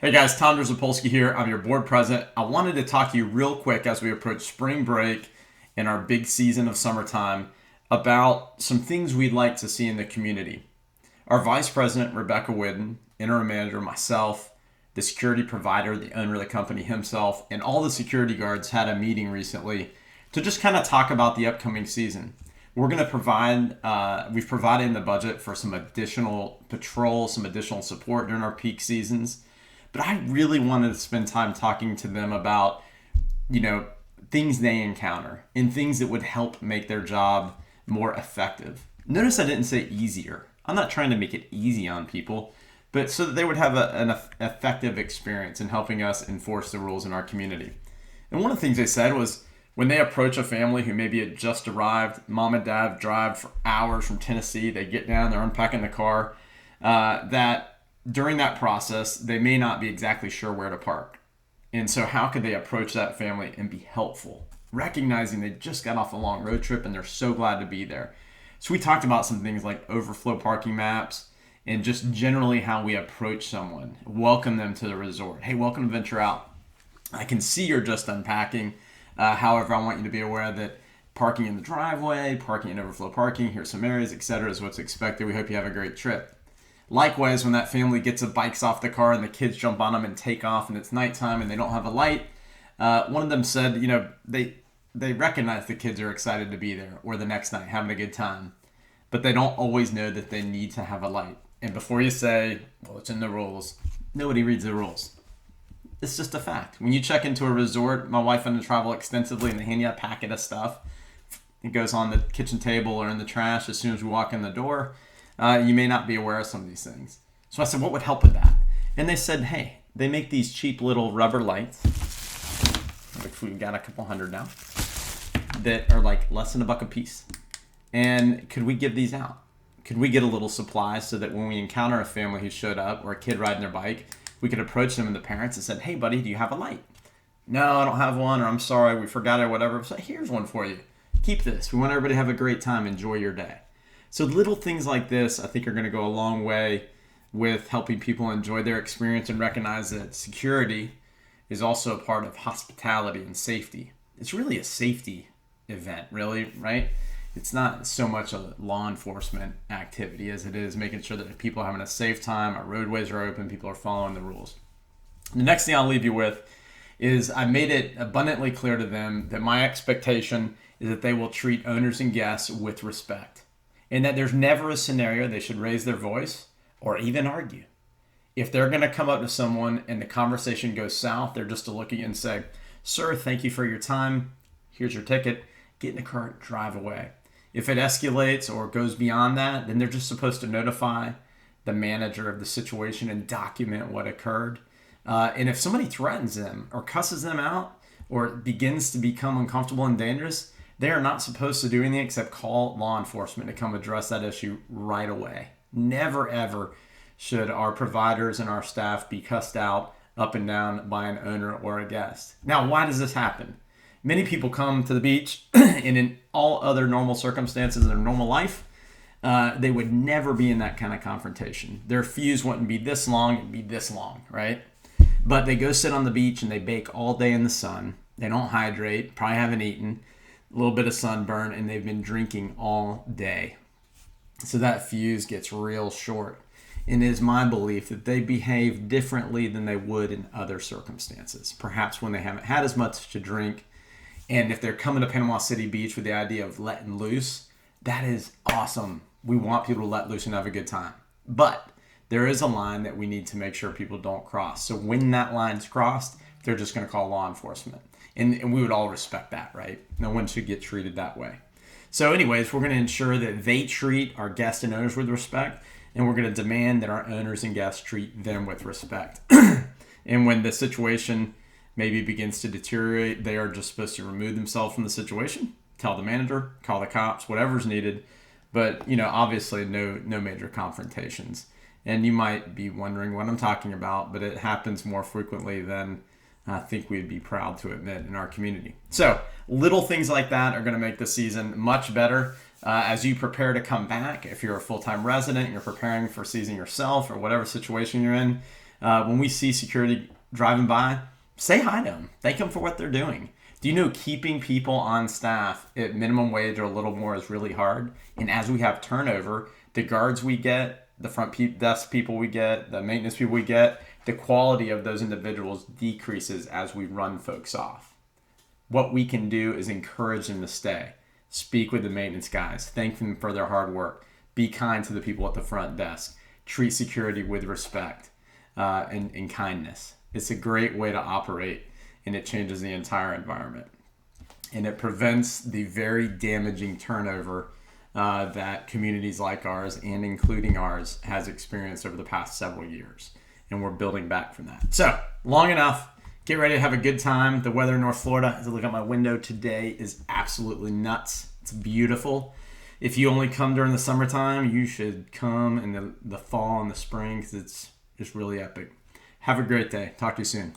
Hey guys, Tom Zapolsky here. I'm your board president. I wanted to talk to you real quick as we approach spring break and our big season of summertime about some things we'd like to see in the community. Our vice president, Rebecca Whidden, interim manager, myself, the security provider, the owner of the company himself, and all the security guards had a meeting recently to just kind of talk about the upcoming season. We're going to we've provided in the budget for some additional patrol, some additional support during our peak seasons. But I really wanted to spend time talking to them about, you know, things they encounter and things that would help make their job more effective. Notice I didn't say easier. I'm not trying to make it easy on people, but so that they would have an effective experience in helping us enforce the rules in our community. And one of the things they said was when they approach a family who maybe had just arrived, mom and dad drive for hours from Tennessee, they get down, they're unpacking the car, that during that process, they may not be exactly sure where to park. And so how could they approach that family and be helpful? Recognizing they just got off a long road trip and they're so glad to be there. So we talked about some things like overflow parking maps and just generally how we approach someone. Welcome them to the resort. Hey, welcome to Venture Out. I can see you're just unpacking. However, I want you to be aware that parking in the driveway, parking in overflow parking, here's some areas, etc. is what's expected. We hope you have a great trip. Likewise, when that family gets the bikes off the car and the kids jump on them and take off and it's nighttime and they don't have a light, one of them said, they recognize the kids are excited to be there or the next night having a good time, but they don't always know that they need to have a light. And before you say, well, it's in the rules, nobody reads the rules. It's just a fact. When you check into a resort, my wife and I travel extensively and they hand you a packet of stuff. It goes on the kitchen table or in the trash as soon as we walk in the door. You may not be aware of some of these things. So I said, what would help with that? And they said, hey, they make these cheap little rubber lights, which we've got a couple hundred now, that are like less than $1 a piece. And could we give these out? Could we get a little supply so that when we encounter a family who showed up or a kid riding their bike, we could approach them and the parents and said, hey, buddy, do you have a light? No, I don't have one, or I'm sorry, we forgot it, or whatever. So here's one for you. Keep this. We want everybody to have a great time. Enjoy your day. So little things like this, I think, are going to go a long way with helping people enjoy their experience and recognize that security is also a part of hospitality and safety. It's really a safety event, really, right? It's not so much a law enforcement activity as it is making sure that people are having a safe time, our roadways are open, people are following the rules. The next thing I'll leave you with is I made it abundantly clear to them that my expectation is that they will treat owners and guests with respect. And that there's never a scenario they should raise their voice or even argue. If they're going to come up to someone and the conversation goes south, they're just to look at you and say, sir, thank you for your time. Here's your ticket. Get in the car, drive away. If it escalates or goes beyond that, then they're just supposed to notify the manager of the situation and document what occurred. And if somebody threatens them or cusses them out or begins to become uncomfortable and dangerous, they are not supposed to do anything except call law enforcement to come address that issue right away. Never, ever should our providers and our staff be cussed out up and down by an owner or a guest. Now, why does this happen? Many people come to the beach and in all other normal circumstances in their normal life, they would never be in that kind of confrontation. Their fuse wouldn't be this long, it'd be this long, right? But they go sit on the beach and they bake all day in the sun. They don't hydrate, probably haven't eaten, a little bit of sunburn, and they've been drinking all day. So that fuse gets real short. And it is my belief that they behave differently than they would in other circumstances. Perhaps when they haven't had as much to drink. And if they're coming to Panama City Beach with the idea of letting loose, that is awesome. We want people to let loose and have a good time. But there is a line that we need to make sure people don't cross. So when that line's crossed, they're just going to call law enforcement. And we would all respect that, right? No one should get treated that way. So anyways, we're going to ensure that they treat our guests and owners with respect, and we're going to demand that our owners and guests treat them with respect. And when the situation maybe begins to deteriorate, they are just supposed to remove themselves from the situation, tell the manager, call the cops, whatever's needed. But, obviously no major confrontations. And you might be wondering what I'm talking about, but it happens more frequently than I think we'd be proud to admit in our community. So little things like that are going to make the season much better. As you prepare to come back, if you're a full-time resident, you're preparing for season yourself or whatever situation you're in, When we see security driving by, say hi to them. Thank them for what they're doing. Do you know keeping people on staff at minimum wage or a little more is really hard? And as we have turnover, the guards we get, the front desk people we get, the maintenance people we get, the quality of those individuals decreases as we run folks off. What we can do is encourage them to stay. Speak with the maintenance guys. Thank them for their hard work. Be kind to the people at the front desk. Treat security with respect and kindness. It's a great way to operate, and it changes the entire environment. And it prevents the very damaging turnover that communities like ours, and including ours, has experienced over the past several years. And we're building back from that. So, long enough. Get ready to have a good time. The weather in North Florida, as I look out my window today, is absolutely nuts. It's beautiful. If you only come during the summertime, you should come in the fall and the spring because it's just really epic. Have a great day. Talk to you soon.